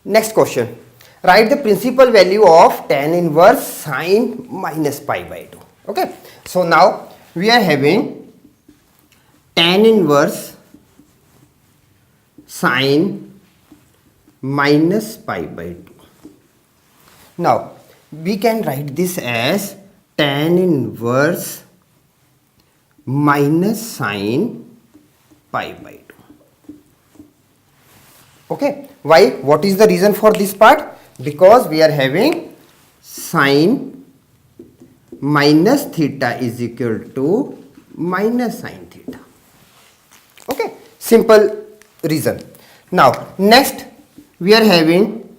Next question. Write the principal value of tan inverse sine minus pi by 2. Okay. So now we are having tan inverse sine minus pi by 2. Now we can write this as tan inverse minus sine pi by 2. Okay. Why? What is the reason for this part? Because we are having sine minus theta is equal to minus sine theta. Okay. Simple reason. Now next we are having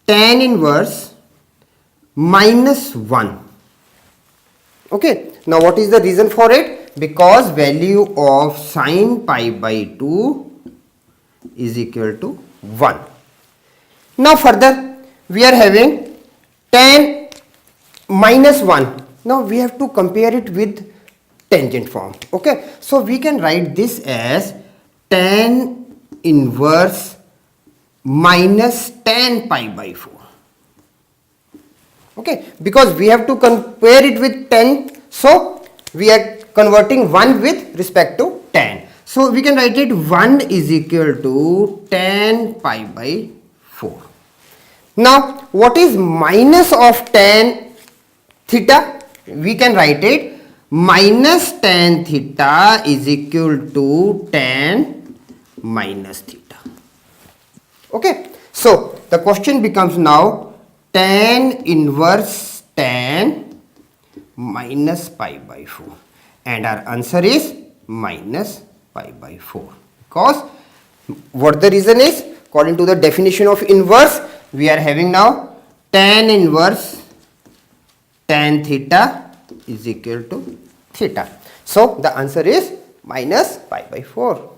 tan inverse minus 1. Okay. Now what is the reason for it? Because value of sine pi by 2 is equal to 1. Now further we are having tan minus 1. Now we have to compare it with tangent form. Okay. So we can write this as tan inverse minus tan pi by 4. Okay. Because we have to compare it with tan. So we are converting 1 with respect to tan. So we can write it 1 is equal to tan pi by 4. Now what is minus of tan theta? We can write it minus tan theta is equal to tan minus theta. Okay. So the question becomes now tan inverse tan minus pi by 4, and our answer is minus pi by 4, because what the reason is, according to the definition of inverse, we are having now tan inverse tan theta is equal to theta. So the answer is minus pi by 4.